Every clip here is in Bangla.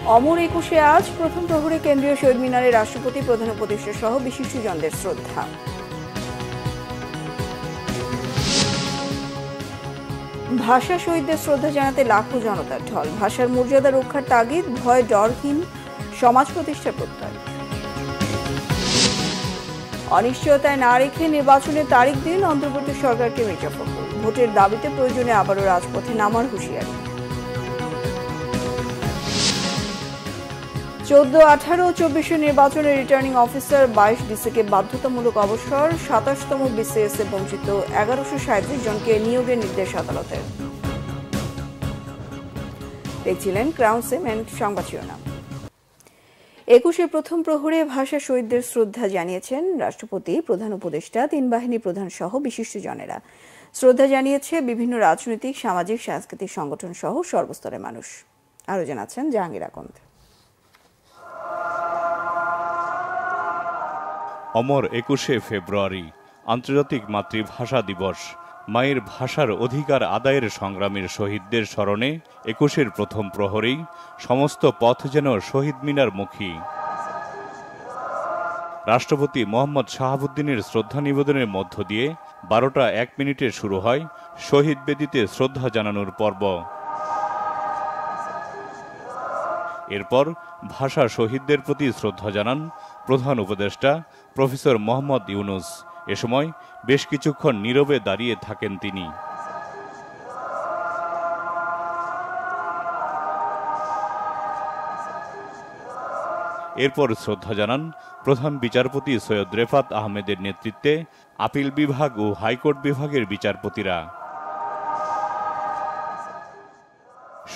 অমর একুশে আজ প্রথম প্রহরে কেন্দ্রীয় শহীদ মিনারে রাষ্ট্রপতি, প্রধান উপদেষ্টা সহ বিশিষ্টজনদের শ্রদ্ধা। ভাষা শহীদদের শ্রদ্ধা জানাতে লাখো জনতার ঢল। ভাষার মর্যাদা রক্ষার তাগিদ, ভয় ডরহীন সমাজ প্রতিষ্ঠার প্রত্যয়। অনিশ্চয়তায় না রেখে নির্বাচনের তারিখ দিন অন্তর্বর্তী সরকারকে মির্জা ফখরুল। ভোটের দাবিতে প্রয়োজনে আবারও রাজপথে নামার হুঁশিয়ারি। 14, 18 ও 24 নির্বাচনের রিটার্নিং অফিসার 22 ডিসিকে বাধ্যতামূলক অবসর। 27তম বিসিএসে বঞ্চিত 1137 জনকে নিয়োগের নির্দেশ আদালতের। দেখছিলেন ক্রাউন সিমেন্ট সংবাদ শিরোনাম। 21 প্রথম প্রহরে ভাষা শহীদদের শ্রদ্ধা জানিয়েছেন রাষ্ট্রপতি, প্রধান উপদেষ্টা, 3 বাহিনী প্রধান সহ বিশিষ্টজনেরা। শ্রদ্ধা জানিয়েছে বিভিন্ন রাজনৈতিক, সামাজিক, সাংস্কৃতিক সংগঠন সহ সর্বস্তরের মানুষ। আরো জানাচ্ছেন জাহাঙ্গীর আকন্দ। অমর 21 ফেব্রুয়ারি আন্তর্জাতিক মাতৃভাষা দিবস। মায়ের ভাষার অধিকার আদায়ের সংগ্রামের শহীদদের স্মরণে 21 প্রথম প্রহরেই সমস্ত পথ যেন শহীদ মিনার মুখী। রাষ্ট্রপতি মোহাম্মদ শাহাবুদ্দিনের শ্রদ্ধা নিবেদনের মধ্য দিয়ে 12টা 1 মিনিটে শুরু হয় শহীদ বেদিতে শ্রদ্ধা জানানোর পর্ব। এরপর ভাষা শহীদদের প্রতি শ্রদ্ধা জানান প্রধান উপদেষ্টা প্রফেসর মোহাম্মদ ইউনুস। এ সময় বেশ কিছুক্ষণ নীরবে দাঁড়িয়ে থাকেন তিনি। এরপর শ্রদ্ধা জানান প্রধান বিচারপতি সৈয়দ রেফাত আহমেদের নেতৃত্বে আপিল বিভাগ ও হাইকোর্ট বিভাগের বিচারপতিরা।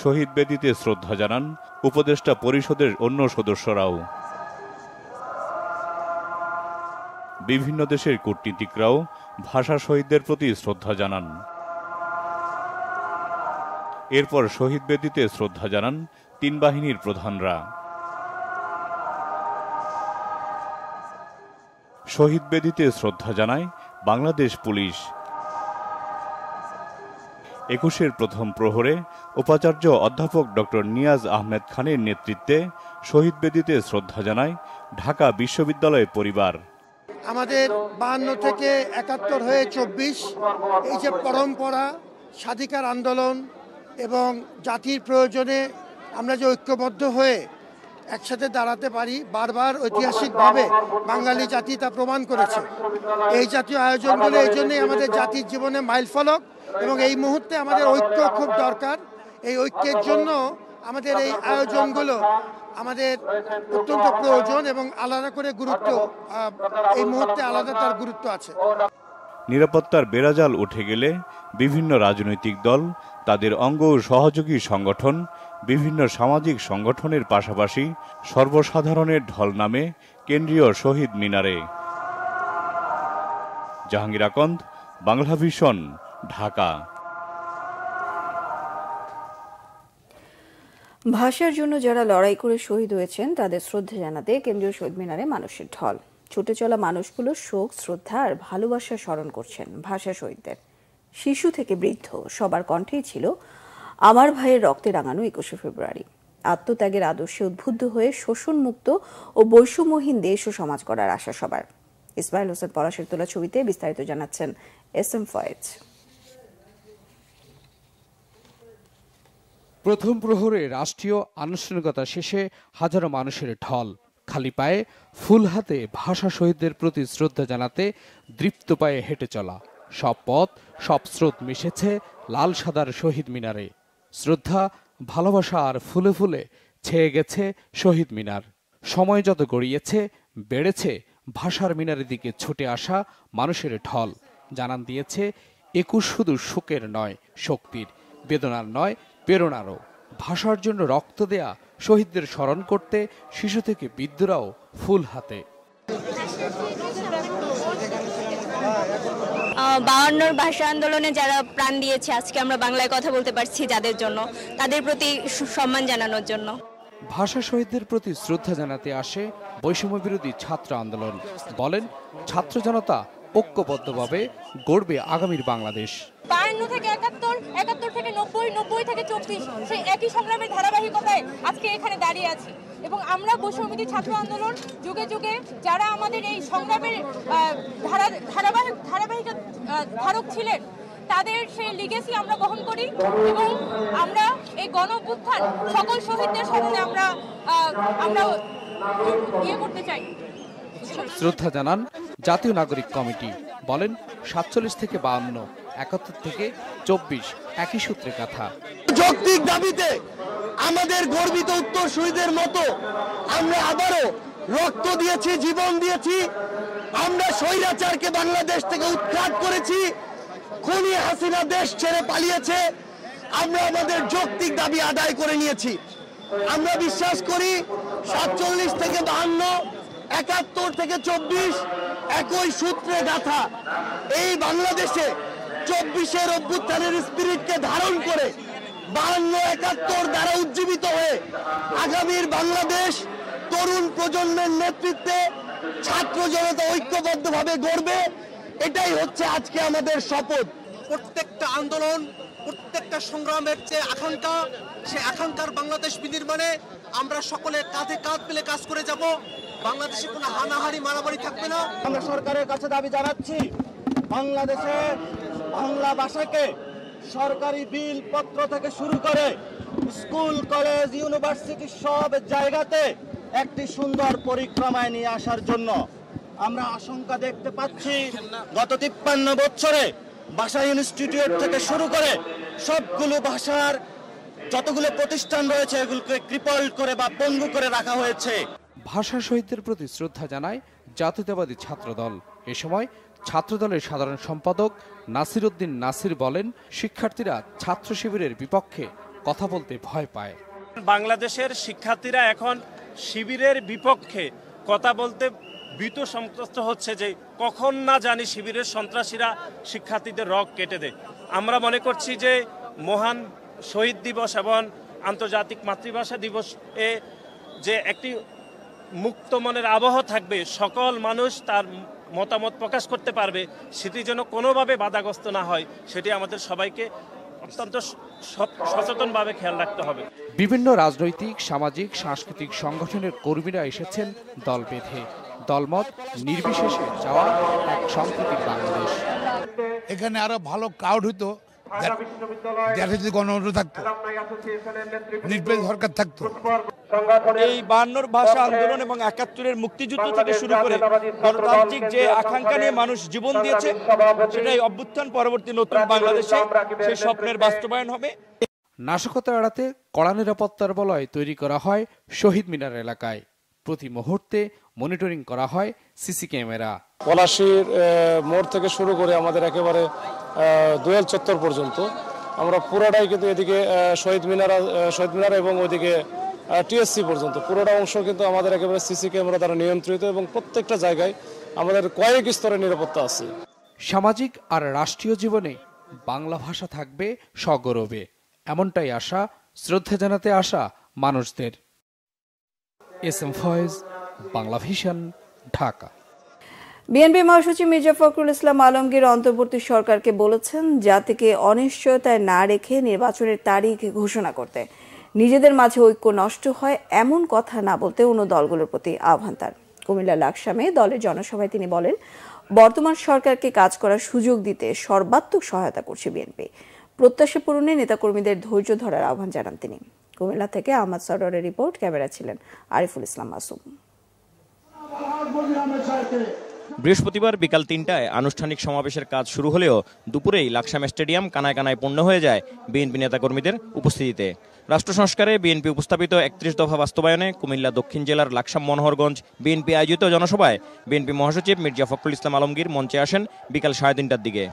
শহীদ বেদিতে শ্রদ্ধা জানান উপদেষ্টা পরিষদের অন্য সদস্যরাও। বিভিন্ন দেশের কূটনীতিকরাও ভাষা শহীদদের প্রতি শ্রদ্ধা জানান। এরপর শহীদ বেদিতে শ্রদ্ধা জানান 3 বাহিনীর প্রধানরা। শহীদ বেদিতে শ্রদ্ধা জানায় বাংলাদেশ পুলিশ। 21 প্রথম প্রহরে উপাচার্য অধ্যাপক ডক্টর নিয়াজ আহমেদ খানের নেতৃত্বে শহীদ বেদিতে শ্রদ্ধা জানায় ঢাকা বিশ্ববিদ্যালয় পরিবার। আমাদের 52 থেকে 71 হয়ে 24 এই যে পরম্পরা, স্বাধিকার আন্দোলন এবং জাতির প্রয়োজনে আমরা যে ঐক্যবদ্ধ হয়ে একসাথে দাঁড়াতে পারি, বারবার ঐতিহাসিকভাবে বাঙালি জাতি তা প্রমাণ করেছে। এই জাতীয় আয়োজনগুলো এই জন্যই আমাদের জাতির জীবনে মাইলফলক এবং এই মুহূর্তে আমাদের ঐক্য খুব দরকার। এই ঐক্যের জন্য আমাদের এই আয়োজনগুলো আমাদের অত্যন্ত প্রয়োজন এবং আলাদা করে গুরুত্ব, এই মুহূর্তে আলাদা তার গুরুত্ব আছে। নিরাপত্তার বেড়াজাল উঠে গেলে বিভিন্ন রাজনৈতিক দল, তাদের অঙ্গ ও সহযোগী সংগঠন, বিভিন্ন সামাজিক সংগঠনের পাশাপাশি সর্বসাধারণের ঢল নামে কেন্দ্রীয় শহীদ মিনারে। জাহাঙ্গীর আকন্দ, বাংলা ভিশন, ঢাকা। ভাষার জন্য যারা লড়াই করে শহীদ হয়েছেন তাদের শ্রদ্ধা জানাতে কেন্দ্রীয় শহীদ মিনারে মানুষের ঢল। ছুটে চলা মানুষগুলো শোক, শ্রদ্ধা আর ভালোবাসা স্মরণ করছেন ভাষা শহীদদের। শিশু থেকে বৃদ্ধ সবার কণ্ঠেই ছিল আমার ভাইয়ের রক্তে রাঙানো 21 ফেব্রুয়ারি। আত্মত্যাগের আদর্শে উদ্বুদ্ধ হয়ে শোষণমুক্ত ও বৈষম্যহীন দেশ ও সমাজ গড়ার আশা সবার। ইসমাইল হোসেন পলাশের তোলা ছবিতে বিস্তারিত জানাচ্ছেন এস.এম. ফয়েজ। প্রথম প্রহরে রাষ্ট্রীয় আনুষ্ঠানিকতা শেষে হাজারো মানুষের ঢল। খালি পায়ে, ফুল হাতে ভাষা শহীদদের প্রতি শ্রদ্ধা জানাতে দৃপ্ত পায়ে হেঁটে চলা। সব পথ, সব স্রোত মিশেছে লাল সাদার শহীদ মিনারে। শ্রদ্ধা, ভালোবাসা আর ফুলে ফুলে ছেয়ে গেছে শহীদ মিনার। সময় যত গড়িয়েছে বেড়েছে ভাষার মিনারের দিকে ছুটে আসা মানুষের ঢল। জানান দিয়েছে 21 শুধু শোকের নয়, শক্তির, বেদনার নয়, প্রেরণারও। ভাষার জন্য রক্ত দেয়া শহীদদের স্মরণ করতে শিশু থেকে বৃদ্ধরাও ফুল হাতে। 52 ভাষা আন্দোলনে যারা প্রাণ দিয়েছে, আজকে আমরা বাংলায় কথা বলতে পারছি যাদের জন্য, তাদের প্রতি সম্মান জানানোর জন্য। ভাষা শহীদদের প্রতি শ্রদ্ধা জানাতে আসে বৈষম্য বিরোধী ছাত্র আন্দোলন। বলেন ছাত্র জনতা ঐক্যবদ্ধভাবে গড়বে আগামীর বাংলাদেশ। 52 থেকে 71, 71 থেকে 90, 90 থেকে 24 সেই একই সংগ্রামের ধারাবাহিকতায় আজকে এখানে দাঁড়িয়ে আছি। এবং আমরা বৈষম্যবিরোধী ছাত্র আন্দোলন যুগে যুগে যারা আমাদের এই সংগ্রামের ধারাবাহিক ধারক ছিলেন, তাদের সেই লিগেসি আমরা বহন করি এবং আমরা এই গণ অভ্যুত্থান সকল শহীদদের স্মরণে আমরা ইয়ে করতে চাই। শ্রদ্ধা জানান জাতীয় নাগরিক কমিটি, বলেন 47 থেকে 52, 71 থেকে 24 একই সূত্রে কথা। যৌক্তিক দাবিতে আমাদের গর্বিত উত্তরসূরিদের মতো আমরা আবারও রক্ত দিয়েছি, জীবন দিয়েছি। আমরা স্বৈরাচারকে বাংলাদেশ থেকে উৎখাত করেছি। খুনি হাসিনা দেশ ছেড়ে পালিয়েছে। আমরা আমাদের যৌক্তিক দাবি আদায় করে নিয়েছি। আমরা বিশ্বাস করি 47 থেকে 52, 71 থেকে 24 একই সূত্রে গাথা। এই বাংলাদেশে 24-এর অভ্যুত্থানের স্পিরিটকে ধারণ করে 52, 71 দ্বারা উজ্জীবিত হয়ে আগামীর বাংলাদেশ তরুণ প্রজন্মের নেতৃত্বে ছাত্র জনতা ঐক্যবদ্ধভাবে গড়বে। এটাই হচ্ছে আজকে আমাদের শপথ। প্রত্যেকটা আন্দোলন, প্রত্যেকটা সংগ্রামের যে আকাঙ্ক্ষা, সে আকাঙ্ক্ষার বাংলাদেশ বিনির্মাণে আমরা সকলে কাঁধে কাঁধ মিলে কাজ করে যাব। বাংলাদেশে কোনো হানাহানি মারামারি থাকবে না। আমরা সরকারের কাছে দাবি জানাচ্ছি, বাংলাদেশে বাংলা ভাষাকে সরকারি বিল পত্র থেকে শুরু করে স্কুল, কলেজ, ইউনিভার্সিটি সব জায়গাতে একটি সুন্দর পরিক্রমায় নিয়ে আসার জন্য আমরা আশঙ্কা দেখতে পাচ্ছি। গত 53 বছরে ভাষা ইনস্টিটিউট থেকে শুরু করে সবগুলো ভাষার যতগুলো প্রতিষ্ঠান রয়েছে এগুলোকে ক্রিপল্ড করে বা পঙ্গু করে রাখা হয়েছে। ভাষা শহীদদের প্রতি শ্রদ্ধা জানায় জাতীয়তাবাদী ছাত্রদল। এ সময় ছাত্রদলের সাধারণ সম্পাদক নাসির উদ্দিন নাসির বলেন, শিক্ষার্থীরা ছাত্র শিবিরের বিপক্ষে কথা বলতে ভয় পায়। বাংলাদেশের শিক্ষার্থীরা এখন শিবিরের বিপক্ষে কথা বলতে ভীত সন্ত্রস্ত হচ্ছে যে কখন না জানি শিবিরের সন্ত্রাসীরা শিক্ষার্থীদের রগ কেটে দেয়। আমরা মনে করছি যে মহান শহীদ দিবস এবং আন্তর্জাতিক মাতৃভাষা দিবস এ যে একটি মুক্ত মনের আবহ থাকবে, সকল মানুষ তার মতামত প্রকাশ করতে পারবে, সেটি যেন কোনোভাবে বাধাগ্রস্ত না হয়, সেটি আমাদের সবাইকে অত্যন্ত সচেতনভাবে খেয়াল রাখতে হবে। বিভিন্ন রাজনৈতিক, সামাজিক, সাংস্কৃতিক সংগঠনের কর্মীরা এসেছেন দল বেঁধে। দলমত নির্বিশেষে চাওয়া এক সম্প্রীতির বাংলাদেশ। এখানে আরো ভালো ক্রাউড হইতো, দেশে গণতন্ত্র থাকতো, নির্বাচিত সরকার থাকতো। এই 52 ভাষা আন্দোলন এবং 71-এর মুক্তিযুদ্ধ থেকে শুরু করে গণতান্ত্রিক যে আকাঙ্ক্ষা নিয়ে মানুষ জীবন দিয়েছে, সেটাই অভ্যুত্থান পরবর্তী নতুন বাংলাদেশে সেই স্বপ্নের বাস্তবায়ন হবে। নাশকতা এড়াতে কড়া নিরাপত্তার বলয় তৈরি করা হয় শহীদ মিনার এলাকায়। প্রতি মুহূর্তে মনিটরিং করা হয় সিসি ক্যামেরা। পলাশীর মোড় থেকে শুরু করে আমাদের একেবারে দোয়েল চত্বর পর্যন্ত আমরা পুরোটাই কিন্তু এদিকে শহীদ মিনার এবং ওইদিকে টিএসসি পর্যন্ত পুরোটা অংশ কিন্তু আমাদের একেবারে সিসি ক্যামেরা দ্বারা নিয়ন্ত্রিত এবং প্রত্যেকটা জায়গায় আমাদের কয়েক স্তরের নিরাপত্তা আছে। সামাজিক আর রাষ্ট্রীয় জীবনে বাংলা ভাষা থাকবে সগৌরবে, এমনটাই আশা শ্রদ্ধা জানাতে আসা মানুষদের। SM Foyez, Bangla vision, Dhaka. BNP মহাসচিব মির্জা ফখরুল ইসলাম আলমগীর অন্তর্বর্তী সরকারকে বলেছেন, জাতিকে অনিশ্চয়তায় না রেখে নির্বাচনের তারিখ ঘোষণা করতে, নিজেদের মাঝে ঐক্য নষ্ট হয় এমন কথা না বলতে অন্য দলগুলোর প্রতি আহ্বান তার। কুমিল্লা লাকসামে দলের জনসভায় তিনি বলেন, বর্তমান সরকারকে কাজ করার সুযোগ দিতে সর্বাত্মক সহায়তা করছে বিএনপি। প্রত্যাশা পূরণে নেতাকর্মীদের ধৈর্য ধরার আহ্বান জানান তিনি। কুমিল্লা থেকে আহমদ সরোয়ারের রিপোর্ট, ক্যামেরা ছিলেন আরিফুল ইসলাম মাসুম। বৃহস্পতিবার বিকাল 3টায় আনুষ্ঠানিক সমাবেশের কাজ শুরু হলেও দুপুরেই লাকসাম স্টেডিয়াম কানায় কানায় পূর্ণ হয়ে যায় বিএনপি নেতাকর্মীদের উপস্থিতিতে। রাষ্ট্র সংস্কারে বিএনপি উপস্থাপিত 31 দফা বাস্তবায়নে কুমিল্লা দক্ষিণ জেলার লাকসাম মনোহরগঞ্জ বিএনপি আয়োজিত জনসভায় বিএনপি মহাসচিব মির্জা ফখরুল ইসলাম আলমগীর মঞ্চে আসেন বিকাল 3:30টার দিকে।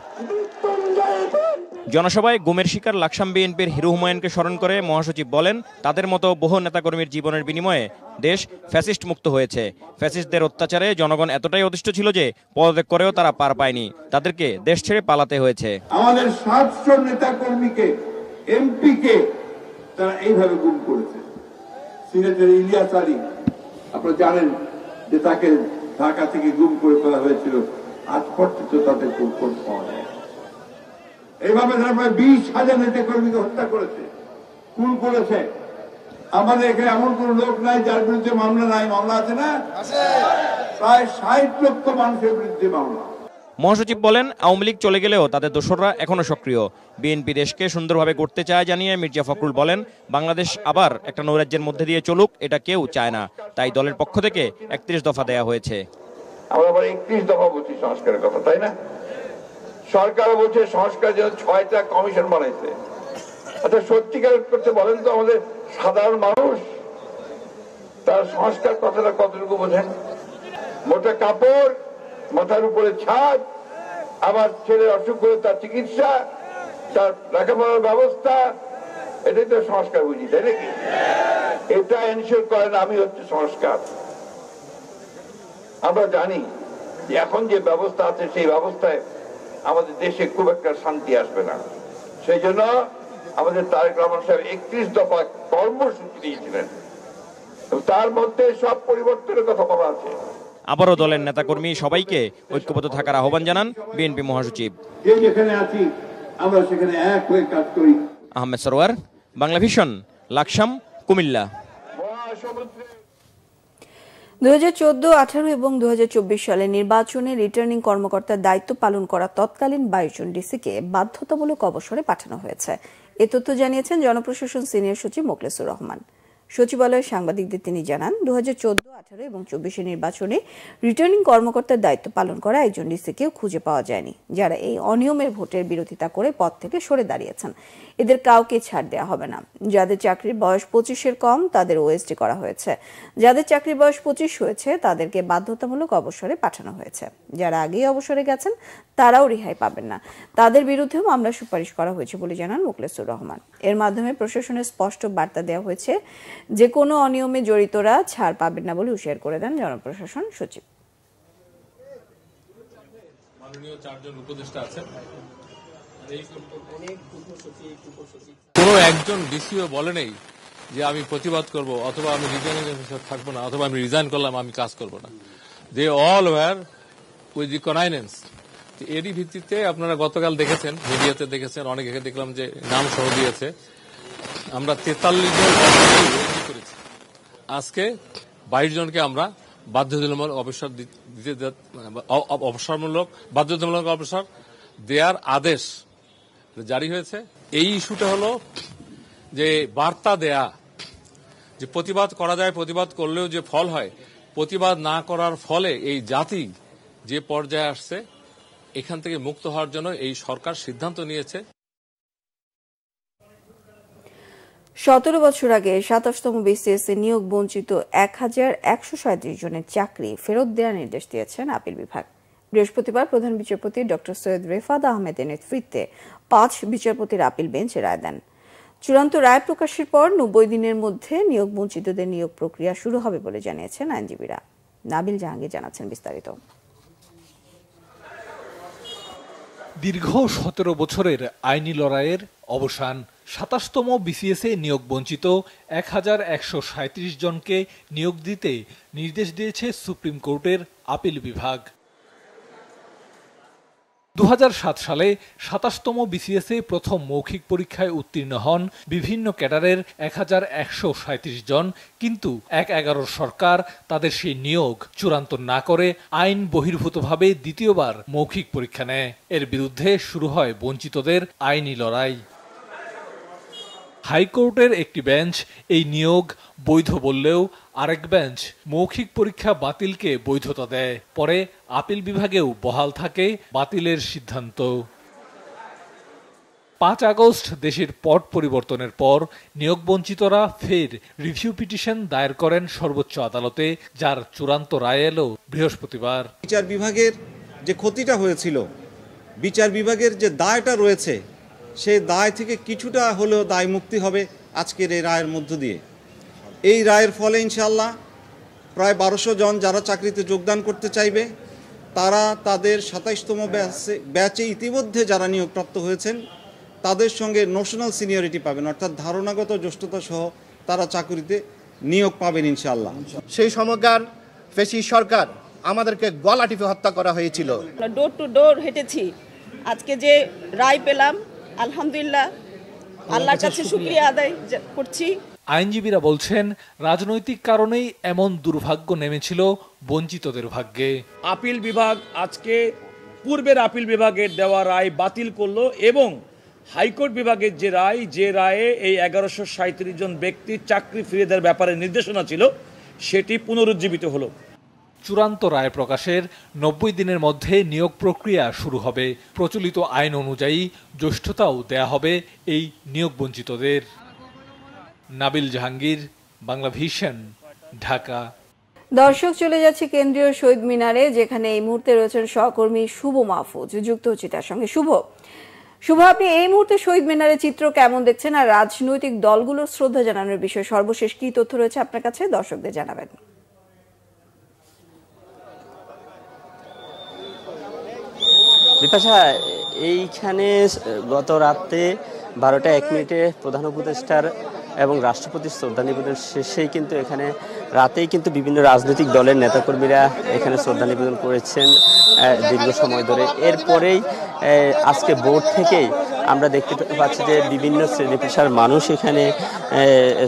জনসভায় গুমের শিকার লাকসাম বিএনপির হিরু হুমায়ুনকে স্মরণ করে মহাসচিব বলেন, তাদের মতো বহু নেতাকর্মীর জীবনের বিনিময়ে দেশ ফ্যাসিস্ট মুক্ত হয়েছে। ফ্যাসিস্টদের অত্যাচারে জনগণ এতটাই অতিষ্ঠ ছিল যে পদত্যাগ করেও তারা পার পায়নি, তাদেরকে দেশ ছেড়ে পালাতে হয়েছে। আমাদের 700 নেতাকর্মীকে, এমপিকে তারা এইভাবে গুম করেছে। সিলেটের ইলিয়াস আলী, আপনারা জানেন যে তাকে ঢাকা থেকে গুম করে ফেলা হয়েছিল, আজ পর্যন্ত তাদের খোঁজ পাওয়া যায়। এইভাবে তারা প্রায় 20,000 নেতা কর্মীকে হত্যা করেছে, খুন করেছে। আমাদের এখানে এমন কোন লোক নাই যার বিরুদ্ধে মামলা নাই। মামলা আছে না? প্রায় 60 লক্ষ মানুষের বিরুদ্ধে মামলা। মহাসচিব বলেন, আওয়ামী লীগ চলে গেলেও তাদের দোসররা এখনো সক্রিয়। বিএনপি দেশকে সুন্দরভাবে গড়তে চায় জানিয়ে মির্জা ফখরুল বলেন, বাংলাদেশ আবার একটা নৈরাজ্যের মধ্যে দিয়ে চলুক, এটা কেউ চায় না। তাই দলের পক্ষ থেকে 31 দফা দেয়া হয়েছে। আমরা আবার 31 দফা বলছি সংস্কারের কথা, তাই না? সরকার বলছে সংস্কারের জন্য 6টা কমিশন বানাইছে। আচ্ছা, সত্যিকার করতে বলেন তো, আমাদের সাধারণ মানুষ তার সংস্কার কথাটা কতটুকু বোঝেন? মোটা কাপড়, মাথার উপরে ছাদ, আবার ছেলের অসুখ করে তার চিকিৎসা, তার লেখাপড়ার ব্যবস্থা, এটাই তো সংস্কার বুঝি, তাই নাকি? এটা এনশিওর করেন আমি হচ্ছে সংস্কার। আমরা জানি যে এখন যে ব্যবস্থা আছে সেই ব্যবস্থায় আমাদের দেশে খুব একটা শান্তি আসবে না। সেই জন্য আমাদের তারেক রহমান সাহেব 31 দফা কর্মসূচি দিয়েছিলেন, তার মধ্যে সব পরিবর্তনের কথা বলা আছে। আবারও দলের নেতাকর্মী সবাইকে ঐক্যবদ্ধ থাকার আহ্বান জানান বিএনপি মহাসচিব। যেখানে আছি আমরা সেখানে এক হয়ে কাজ করি। আহমেদ সরোয়ার, বাংলা ভিশন, লাকসাম, কুমিল্লা। 2014, 18 এবং 2024 সালে নির্বাচনে রিটার্নিং কর্মকর্তার দায়িত্ব পালন করা তৎকালীন 22 জন ডিসিকে বাধ্যতামূলক অবসরে পাঠানো হয়েছে। এ তথ্য জানিয়েছেন জনপ্রশাসন সিনিয়র সচিব মোখলেসুর রহমান। সচিবালয়ের সাংবাদিকদের তিনি জানান, 2014, 18 এবং 24 নির্বাচনে রিটার্নিং কর্মকর্তার দায়িত্ব পালন করা একজন ডিসিকেও খুঁজে পাওয়া যায়নি, যারা এই অনিয়মের ভোটের বিরোধিতা করে পদ থেকে সরে দাঁড়িয়েছেন। এদের কাউকে ছাড় দেওয়া হবে না। যাদের চাকরির বয়স 25-এর কম তাদের ওএসডি করা হয়েছে। যাদের চাকরির বয়স 25 হয়েছে তাদেরকে বাধ্যতামূলক অবসরে পাঠানো হয়েছে। যারা আগেই অবসরে গেছেন তারাও রেহাই পাবেন না। তাদের বিরুদ্ধেও মামলা সুপারিশ করা হয়েছে বলে জানান মোখলেসুর রহমান। এর মাধ্যমে প্রশাসনের স্পষ্ট বার্তা দেওয়া হয়েছে যে কোনো অনিয়মে জড়িতরা ছাড় পাবেন না বলে হুঁশিয়ার করে দেন জনপ্রশাসন সচিব। মাননীয় 4 জন উপদেষ্টা আছেন, কোনো একজন ডিসিও বলে নেই যে আমি প্রতিবাদ করব, অথবা আমি রিটার্নিং অফিসার থাকবো না, অথবা আমি রিজাইন করলাম, আমি কাজ করব না। They all were with the connivance. এরই ভিত্তিতে আপনারা গতকাল দেখেছেন, মিডিয়াতে দেখেছেন, অনেকে দেখলাম যে নাম সহ দিয়েছে। আমরা 43 জন করেছি, আজকে 22 জনকে আমরা বাধ্যতামূলক অবসর দিতে, অবসরমূলক বাধ্যতামূলক অবসর দেওয়ার আদেশ জারি হয়েছে। এই ইস্যুটা হলো যে বার্তা দেয়া, যে প্রতিবাদ করা যায়, প্রতিবাদ করলেও যে ফল হয়, প্রতিবাদ না করার ফলে এই জাতি যে পর্যায়ে আসছে, এখান থেকে মুক্ত হওয়ার জন্য এই সরকার সিদ্ধান্ত নিয়েছে। 17 বছর আগে 27তম বিসিএস নিয়োগ বঞ্চিত 1137 জনের চাকরি ফেরত দেওয়ার নির্দেশ দিয়েছেন আপিল বিভাগ। বৃহস্পতিবার প্রধান বিচারপতি ডক্টর সৈয়দ রেফাত আহমেদের নেতৃত্বে 5 বিচারপতির আপিল বেঞ্চ রায় দেন। চূড়ান্ত রায় প্রকাশের পর 90 দিনের মধ্যে নিয়োগ বঞ্চিতদের নিয়োগ প্রক্রিয়া শুরু হবে বলে জানিয়েছেন আইনজীবীরা। নাবিল জাহাঙ্গীর জানাচ্ছেন বিস্তারিত। দীর্ঘ 17 বছরের আইনি লড়াইয়ের অবসান। 27তম বিসিএসে নিয়োগ বঞ্চিত 1137 জনকে নিয়োগ দিতে নির্দেশ দিয়েছে সুপ্রিম কোর্টের আপিল বিভাগ। 2007 সালে 27তম বিসিএসে প্রথম মৌখিক পরীক্ষায় উত্তীর্ণ হন বিভিন্ন ক্যাডারের 1137 জন, কিন্তু 11 সরকার তাদের সেই নিয়োগ চূড়ান্ত না করে আইন বহির্ভূতভাবে দ্বিতীয়বার মৌখিক পরীক্ষা নেয়। এর বিরুদ্ধে শুরু হয় বঞ্চিতদের আইনি লড়াই। হাইকোর্টের একটি বেঞ্চ এই নিয়োগ বৈধ বললেও আরেক বেঞ্চ মৌখিক পরীক্ষা বাতিলকে বৈধতা দেয়। পরে আপিল বিভাগেও বহাল থাকে বাতিলের সিদ্ধান্ত। 5 আগস্ট দেশের পট পরিবর্তনের পর নিয়োগ বঞ্চিতরা ফের রিভিউ পিটিশন দায়ের করেন সর্বোচ্চ আদালতে, যার চূড়ান্ত রায় এলো বৃহস্পতিবার। বিচার বিভাগের যে ক্ষতিটা হয়েছিল, বিচার বিভাগের যে দায়টা রয়েছে, সেই দায় থেকে কিছুটা হলেও দায় মুক্তি হবে আজকের এই রায়ের মধ্য দিয়ে। এই রায়ের ফলে ইনশাআল্লাহ প্রায় 1200 জন যারা চাকরিতে যোগদান করতে চাইবে, তারা তাদের 27তম ব্যাচে ইতিমধ্যে যারা নিয়োগপ্রাপ্ত হয়েছেন তাদের সঙ্গে নোশনাল সিনিয়রিটি পাবেন, অর্থাৎ ধারণাগত জ্যেষ্ঠতা সহ তারা চাকরিতে নিয়োগ পাবেন ইনশাআল্লাহ। সেই সময়কার ফ্যাসিস্ট সরকার আমাদেরকে গলা টিপে হত্যা করা হয়েছিল। ডোর টু ডোর হেঁটেছি, আজকে যে রায় পেলাম আলহামদুলিল্লাহ আল্লাহর কাছে শুকরিয়া আদায় করছি। আইনজীবীরা বলছেন রাজনৈতিক কারণেই এমন দুর্ভাগ্য নেমেছিল বঞ্চিতদের ভাগ্যে। আপিল বিভাগ আজকে পূর্বের আপিল বিভাগের দেওয়া রায় বাতিল করলো এবং হাইকোর্ট বিভাগের যে রায়ে এই 1137 জন ব্যক্তির চাকরি ফিরিয়ে দেওয়ার ব্যাপারে নির্দেশনা ছিল সেটি পুনরুজ্জীবিত হলো। চূড়ান্ত রায় প্রকাশের 90 দিনের মধ্যে নিয়োগ প্রক্রিয়া শুরু হবে। প্রচলিত আইন অনুযায়ী জ্যেষ্ঠতাও দেয়া হবে এই নিয়োগ বঞ্চিতদের। নাবিল জাহাঙ্গীর, বাংলা ভিশন, ঢাকা। দর্শক, চলে যাচ্ছে কেন্দ্রীয় শহীদ মিনারে, যেখানে এই মুহূর্তে রয়েছেন সহকর্মী শুভ মাহফুজ, যুক্ত হচ্ছে তার সঙ্গে। শুভ, আপনি এই মুহূর্তে শহীদ মিনারের চিত্র কেমন দেখছেন, আর রাজনৈতিক দলগুলোর শ্রদ্ধা জানানোর বিষয়ে সর্বশেষ কি তথ্য রয়েছে আপনার কাছে, দর্শকদের জানাবেন। বিপাশা, এইখানে গত রাতে 12টা 1 মিনিটে প্রধান উপদেষ্টার এবং রাষ্ট্রপতির শ্রদ্ধা নিবেদন শেষেই কিন্তু এখানে রাতেই কিন্তু বিভিন্ন রাজনৈতিক দলের নেতাকর্মীরা এখানে শ্রদ্ধা নিবেদন করেছেন দীর্ঘ সময় ধরে। এরপরেই আজকে ভোর থেকেই আমরা দেখতে পাচ্ছি যে বিভিন্ন শ্রেণী পেশার মানুষ এখানে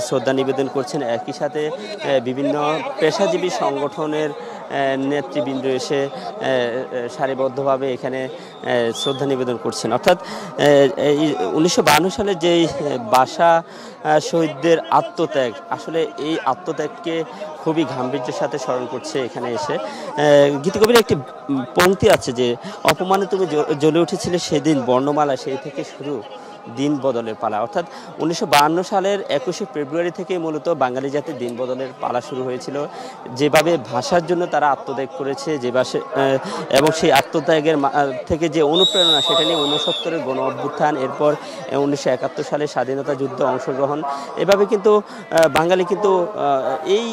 শ্রদ্ধা নিবেদন করছেন। একই সাথে বিভিন্ন পেশাজীবী সংগঠনের নেতৃবৃন্দ এসে সারিবদ্ধভাবে এখানে শ্রদ্ধা নিবেদন করছেন। অর্থাৎ 1952 সালে যেই ভাষা শহীদদের আত্মত্যাগ, আসলে এই আত্মত্যাগকে খুবই গাম্ভীর্যের সাথে স্মরণ করছে এখানে এসে। গীতিকবির একটি পংক্তি আছে যে, অপমানে তুমি জ্বলে উঠেছিলে সেদিন বর্ণমালা, সেই থেকে শুরু দিন বদলের পালা। অর্থাৎ 1952 সালের 21শে ফেব্রুয়ারি থেকে মূলত বাঙালি জাতির দিন বদলের পালা শুরু হয়েছিল। যেভাবে ভাষার জন্য তারা আত্মত্যাগ করেছে, এবং সেই আত্মত্যাগের থেকে যে অনুপ্রেরণা, সেটা নিয়ে 69-এর গণ অভ্যুত্থান, এরপর 1971 সালে স্বাধীনতা যুদ্ধে অংশগ্রহণ, এভাবে কিন্তু বাঙালি কিন্তু এই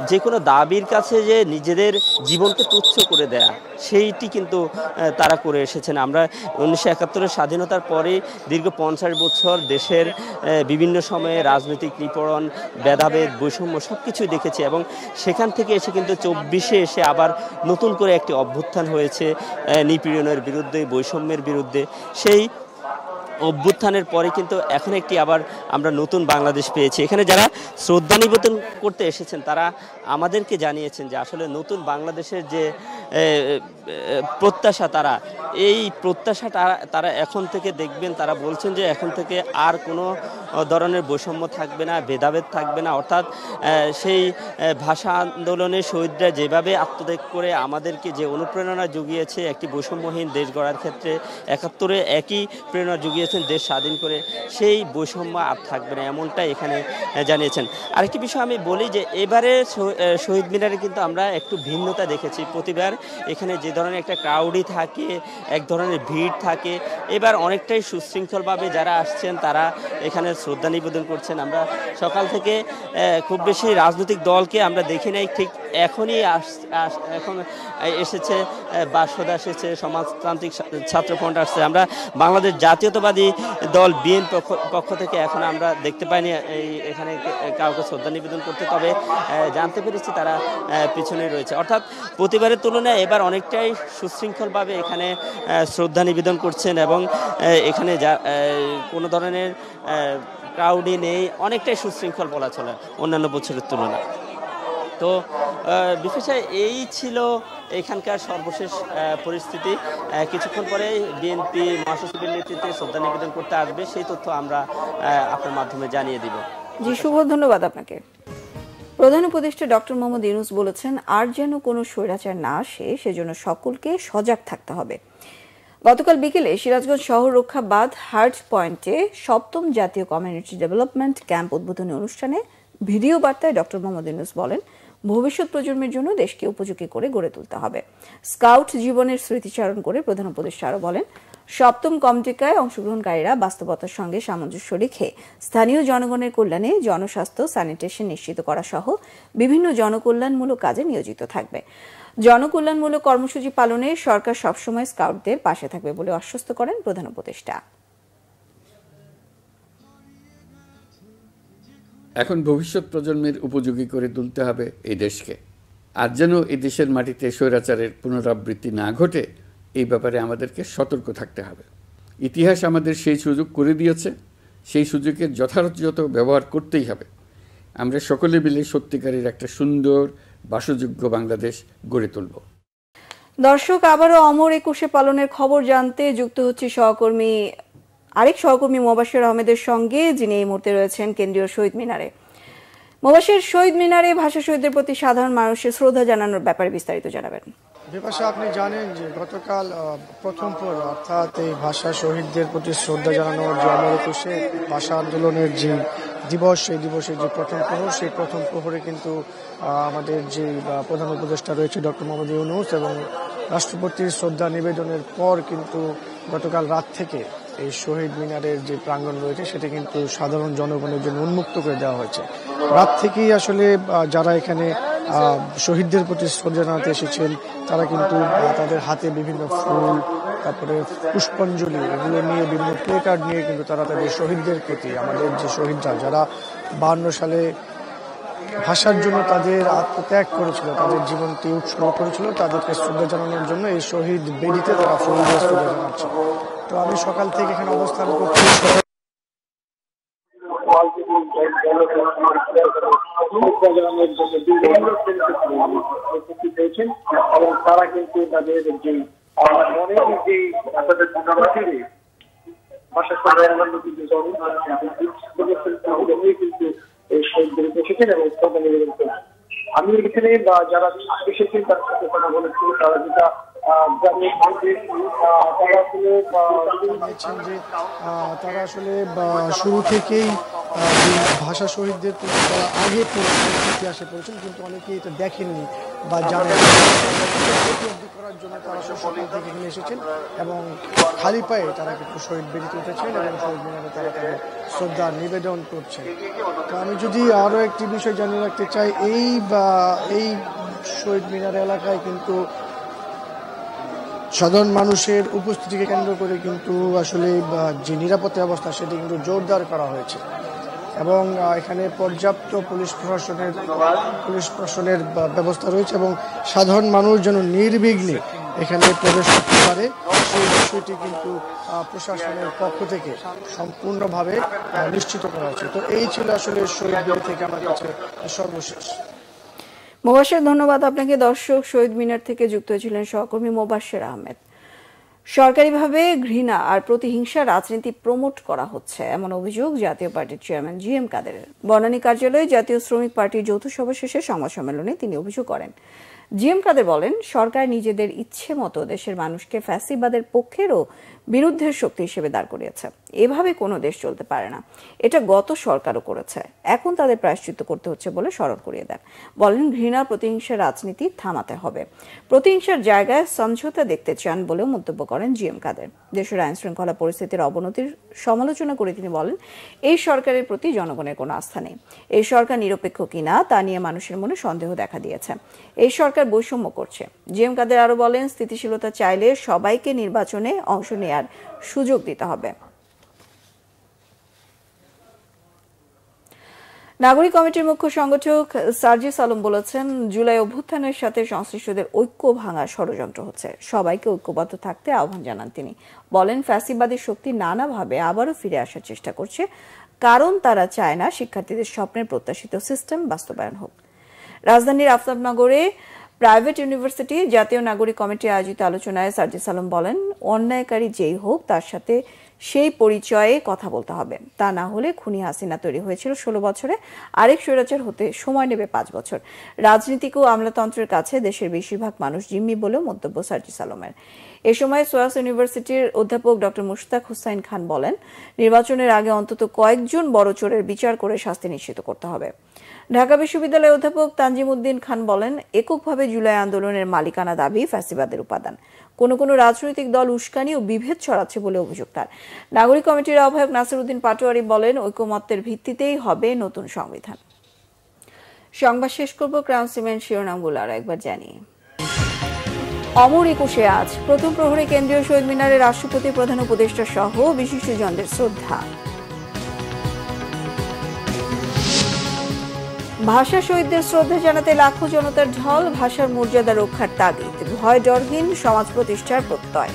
যে কোনো দাবির কাছে যে নিজেদের জীবনকে তুচ্ছ করে দেয়া, সেইটি কিন্তু তারা করে এসেছেন। আমরা 1971-এর স্বাধীনতার পরে দীর্ঘ 50 বছর দেশের বিভিন্ন সময়ে রাজনৈতিক নিপীড়ন, ভেদাভেদ, বৈষম্য সব কিছুই দেখেছি, এবং সেখান থেকে এসে কিন্তু 24-এ এসে আবার নতুন করে একটি অভ্যুত্থান হয়েছে নিপীড়নের বিরুদ্ধে, বৈষম্যের বিরুদ্ধে। সেই অভ্যুত্থানের পরে কিন্তু এখন একটি আবার আমরা নতুন বাংলাদেশ পেয়েছি। এখানে যারা শ্রদ্ধা নিবেদন করতে এসেছেন তারা আমাদেরকে জানিয়েছেন যে আসলে নতুন বাংলাদেশের যে প্রত্যাশা, তারা এই প্রত্যাশাটা তারা এখন থেকে দেখবেন। তারা বলছেন যে এখন থেকে আর কোনো ধরনের বৈষম্য থাকবে না, ভেদাভেদ থাকবে না। অর্থাৎ সেই ভাষা আন্দোলনে শহীদরা যেভাবে আত্মত্যাগ করে আমাদেরকে যে অনুপ্রেরণা জুগিয়েছে একটি বৈষম্যহীন দেশ গড়ার ক্ষেত্রে, 71-এ একই প্রেরণা জুগিয়েছেন দেশ স্বাধীন করে, সেই বৈষম্য আর থাকবে না, এমনটাই এখানে জানিয়েছেন। আরেকটি বিষয় আমি বলি যে এবারে শহীদ মিনারে কিন্তু আমরা একটু ভিন্নতা দেখেছি। প্রতিবার এখানে যে ধরনের একটা ক্রাউডই থাকে, এক ধরনের ভিড় থাকে, এবার অনেকটাই সুশৃঙ্খলভাবে যারা আসছেন তারা এখানে শ্রদ্ধা নিবেদন করছেন। আমরা সকাল থেকে খুব বেশি রাজনৈতিক দলকে আমরা দেখি নাই, ঠিক এখনই এখন এসেছে বাসদ, এসেছে সমাজতান্ত্রিক ছাত্রফ্রন্ট আসছে। আমরা বাংলাদেশ জাতীয়তাবাদী দল বিএনপি পক্ষ থেকে এখন আমরা দেখতে পাইনি এখানে কাউকে শ্রদ্ধা নিবেদন করতে, তবে জানতে পেরেছি তারা পিছনে রয়েছে। অর্থাৎ প্রতিবারের তুলনায় এবার অনেকটাই সুশৃঙ্খলভাবে এখানে শ্রদ্ধা নিবেদন করছেন, এবং এখানে কোনো ধরনের ক্রাউডই নেই, অনেকটাই সুশৃঙ্খল বলা চলে অন্যান্য বছরের তুলনায়। তো বিশেষত এই ছিল এখানকার সর্বশেষ পরিস্থিতি। কিছুক্ষণ পরে বিএনপি মহাসচিবের নেতৃত্বে শ্রদ্ধা নিবেদন করতে আসবে, সেই তথ্য আমরা আপনার মাধ্যমে জানিয়ে দিব। জি শুভ, ধন্যবাদ আপনাকে। প্রধান উপদেষ্টা ডক্টর মোহাম্মদ ইউনূস বলেছেন, আর যেন কোনো স্বৈরাচার না আসে সেজন্য সকলকে সজাগ থাকতে হবে। গতকাল বিকেলে সিরাজগঞ্জ শহর রক্ষা বাঁধ হার্ট পয়েন্টে 7ম জাতীয় কমিউনিটি ডেভেলপমেন্ট ক্যাম্প উদ্বোধনী অনুষ্ঠানে ভিডিও বার্তায় ডক্টর মোহাম্মদ ইউনূস বলেন, ভবিষ্যৎ প্রজন্মের জন্য দেশকে উপযোগী করে গড়ে তুলতে হবে। স্কাউট জীবনের স্মৃতিচারণ করে প্রধান উপদেষ্টা আরও বলেন, 7ম কমিটিকায় অংশগ্রহণকারীরা বাস্তবতার সঙ্গে সামঞ্জস্য রেখে স্থানীয় জনগণের কল্যাণে জনস্বাস্থ্য, স্যানিটেশন নিশ্চিত করা সহ বিভিন্ন জনকল্যাণমূলক কাজে নিয়োজিত থাকবে। জনকল্যাণমূলক কর্মসূচি পালনে সরকার সবসময় স্কাউটদের পাশে থাকবে বলে আশ্বস্ত করেন প্রধান উপদেষ্টা। এখন ভবিষ্যৎ প্রজন্মের উপযোগী করে তুলতে হবে এই দেশকে, আর যেন এই দেশের মাটিতে স্বৈরাচারের পুনরাবৃত্তি না ঘটে এই ব্যাপারে আমাদেরকে সতর্ক থাকতে হবে। ইতিহাস আমাদের সেই সুযোগ করে দিয়েছে, সেই সুযোগের যথাযথ ব্যবহার করতেই হবে। আমরা সকলে মিলে সত্যিকারের একটা সুন্দর বাসযোগ্য বাংলাদেশ গড়ে তুলব। দর্শক, আবারও অমর একুশে পালনের খবর জানতে যুক্ত হচ্ছে আরেক সহকর্মী মোবাশ্বের আহমেদের সঙ্গে, যিনি এই মুহূর্তে রয়েছেন কেন্দ্রীয় শহীদ মিনারে। মোবাশ্বের, শহীদ মিনারে ভাষা শহীদদের প্রতি সাধারণ মানুষের শ্রদ্ধা জানানোর ব্যাপারে বিস্তারিত জানাবেন। বিপাশা, আপনি জানেন যে গতকাল প্রথম পর্ব অর্থাৎ এই ভাষা শহীদদের প্রতি শ্রদ্ধা জানানোর যে অমর একুশে ভাষা আন্দোলনের যে দিবস, সেই দিবসের যে প্রথম প্রহর, সেই প্রথম প্রহরে কিন্তু আমাদের যে প্রধান উপদেষ্টা রয়েছে ডক্টর মোহাম্মদ ইউনূস এবং রাষ্ট্রপতির শ্রদ্ধা নিবেদনের পর কিন্তু গতকাল রাত থেকে এই শহীদ মিনারের যে প্রাঙ্গণ রয়েছে সেটা কিন্তু সাধারণ জনগণের জন্য উন্মুক্ত করে দেওয়া হয়েছে। রাত থেকেই আসলে যারা এখানে শহীদদের প্রতি শ্রদ্ধা জানাতে এসেছেন তারা কিন্তু তাদের হাতে বিভিন্ন ফুল, তারপরে পুষ্পাঞ্জলি, এগুলো নিয়ে বিভিন্ন প্লে কার্ড নিয়ে কিন্তু তারা তাদের শহীদদের প্রতি, আমাদের যে শহীদরা যারা 52 সালে ভাষার জন্য তাদের আত্মত্যাগ করেছিল, তাদের জীবনকে উৎসর্গ করেছিল, তাদেরকে শ্রদ্ধা জানানোর জন্য এই শহীদ বেদিতে তারা ফুল দিয়ে শ্রদ্ধা জানাচ্ছে। তো আমি সকাল থেকে এখানে অবস্থান করছি। এবং তারা কিন্তু তাদের যে মনের যে ভাষা কিন্তু এই শহীদদের এসেছেন এবং শ্রদ্ধা নিবেদন করেছেন। আমি এখানে যারা এসেছেন তার সাথে কথা বলেছি, তারা যেটা তারা আসলে শুরু থেকেই ভাষা শহীদদের তারা আগে ইতিহাসে পড়েছেন, কিন্তু অনেকেই এটা দেখেননি বা জানেন করার জন্য তারা সকাল থেকে এখানে এসেছেন এবং খালি পায়ে তারা কিন্তু শহীদ বেদিতে উঠেছেন এবং শহীদ মিনারে তারা তাদের শ্রদ্ধা নিবেদন করছেন। তো আমি যদি আরও একটি বিষয় জানিয়ে রাখতে চাই, এই শহীদ মিনার এলাকায় কিন্তু সাধারণ মানুষের উপস্থিতিকে কেন্দ্র করে কিন্তু আসলে যে নিরাপত্তা ব্যবস্থা সেটি কিন্তু জোরদার করা হয়েছে এবং এখানে পর্যাপ্ত পুলিশ প্রশাসনের ব্যবস্থা রয়েছে এবং সাধারণ মানুষ যেন নির্বিঘ্নে এখানে প্রবেশ করতে পারে সেই বিষয়টি কিন্তু প্রশাসনের পক্ষ থেকে সম্পূর্ণভাবে নিশ্চিত করা হয়েছে। তো এই ছিল আসলে শহীদ মিনার থেকে আমার কাছে সর্বশেষ। মোবাশ্বের, ধন্যবাদ আপনাকে। দর্শক, শহীদ মিনার থেকে যুক্ত হয়েছিলেন সহকর্মী মোবাশ্বের আহমেদ। সরকারিভাবে ঘৃণা আর প্রতিহিংসা রাজনীতি প্রমোট করা হচ্ছে, এমন অভিযোগ জাতীয় পার্টির চেয়ারম্যান জিএম কাদেরের। বনানী কার্যালয়ে জাতীয় শ্রমিক পার্টির যৌথ সভা শেষে সংবাদ সম্মেলনে তিনি অভিযোগ করেন। জিএম কাদের বলেন, সরকার নিজেদের ইচ্ছে মতো দেশের মানুষকে ফ্যাসিবাদের পক্ষের ও বিরুদ্ধের শক্তি হিসেবে দাঁড় করিয়েছে। এভাবে কোনো দেশ চলতে পারে না, এটা গত সরকারও করেছে, এখন তাদের প্রায়শ্চিত্ত করতে হচ্ছে বলে স্মরণ করিয়ে দেন। বলেন, ঘৃণা প্রতিহিংসার রাজনীতি থামাতে হবে, প্রতিহিংসার জায়গায় সমঝোতা দেখতে চান বলেও মন্তব্য করেন জিএম কাদের। দেশের আইন শৃঙ্খলা পরিস্থিতির অবনতির সমালোচনা করে তিনি বলেন, এই সরকারের প্রতি জনগণের কোনো আস্থা নেই, এই সরকার নিরপেক্ষ কিনা তা নিয়ে মানুষের মনে সন্দেহ দেখা দিয়েছে, এই সরকার বৈষম্য করছে। জিএম কাদের আরো বলেন, স্থিতিশীলতা চাইলে সবাইকে নির্বাচনে অংশ নেওয়ার সুযোগ দিতে হবে। নাগরিক কমিটির মুখ্য সংগঠক সার্জিস আলম বলেছেন, জুলাই অভ্যুত্থানের সাথে সংশ্লিষ্টদের ঐক্য ভাঙা ষড়যন্ত্র হচ্ছে, সবাইকে ঐক্যবদ্ধ থাকতে আহ্বান জানান তিনি। বলেন, ফ্যাসিবাদী শক্তি নানাভাবে আবারও ফিরে আসার চেষ্টা করছে, কারণ তারা চায় না শিক্ষার্থীদের স্বপ্নের প্রত্যাশিত সিস্টেম বাস্তবায়ন হোক। রাজধানীর আফতাবনগরে প্রাইভেট ইউনিভার্সিটি জাতীয় নাগরিক কমিটি আয়োজিত আলোচনায় সার্জিস আলম বলেন, অন্যায়কারী যেই হোক তার সাথে সেই পরিচয়ে কথা বলতে হবে, তা না হলে খুনি হাসিনা তৈরি হয়েছিল 16 বছরে, আরেক স্বৈরাচার হতে সময় নেবে 5 বছর। রাজনীতিক ও আমলাতন্ত্রের কাছে দেশের বেশিরভাগ মানুষ জিম্মি বলেও মন্তব্য সার্জিস আলমের। এ সময় সোয়াস ইউনিভার্সিটির অধ্যাপক ডক্টর মুশতাক হুসাইন খান বলেন, নির্বাচনের আগে অন্তত কয়েকজন বড় চোরের বিচার করে শাস্তি নিশ্চিত করতে হবে। ঢাকা বিশ্ববিদ্যালয়ের অধ্যাপক তানজিম উদ্দিন খান বলেন, এককভাবে জুলাই আন্দোলনের মালিকানা দাবি ফ্যাসিবাদের উপাদান, কোন কোন রাজনৈতিক দল উস্কানি ও বিভেদ ছড়াচ্ছে বলে অভিযোগ তার। নাগরিক কমিটির আহ্বায়ক নাসির উদ্দিন পাটোয়ারি বলেন, ঐকমত্যের ভিত্তিতেই হবে নতুন সংবিধান। সংবাদ শেষ করব ক্রাউন সিমেন্ট শিরোনামগুলো আরো একবার জানিয়ে। অমর একুশে আজ প্রথম প্রহরে কেন্দ্রীয় শহীদ মিনারে রাষ্ট্রপতি, প্রধান উপদেষ্টা সহ বিশিষ্টজনদের শ্রদ্ধা। ভাষা শহীদদের শ্রদ্ধা জানাতে লাখো জনতার ঢল, ভাষার মর্যাদা রক্ষার তাগিদ, ভয় ডরহীন সমাজ প্রতিষ্ঠার প্রত্যয়।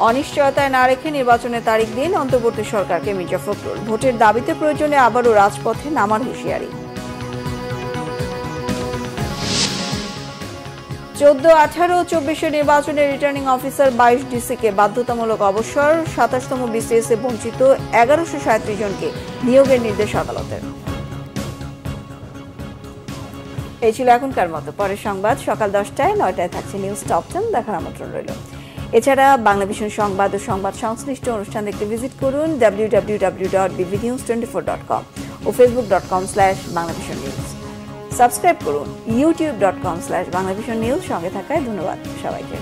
অনিশ্চয়তায় না রেখে নির্বাচনের তারিখ দিন অন্তর্বর্তী সরকারকে মির্জা ফখরুল। ভোটের দাবিতে প্রয়োজনে আবারও রাজপথে নামার হুঁশিয়ারি। 14, 18 ও 24 নির্বাচনের রিটার্নিং অফিসার 22 ডিসিকে বাধ্যতামূলক অবসর। 27তম বিসিএস এ বঞ্চিত 1137 জনকে নিয়োগের নির্দেশ আদালতের। এই ছিল এখনকার মতো। পরের সংবাদ সকাল 10টায়, 9টায় থাকছে নিউজ টপ 10 দেখার আমন্ত্রণ রইল। এছাড়া বাংলাভিশন সংবাদ ও সংবাদ সংশ্লিষ্ট অনুষ্ঠান দেখতে ভিজিট করুন www.bbnews24.com ও facebook.com/banglavisionnews। সাবস্ক্রাইব করুন youtube.com/banglavisionnews। সঙ্গে থাকায় ধন্যবাদ সবাইকে।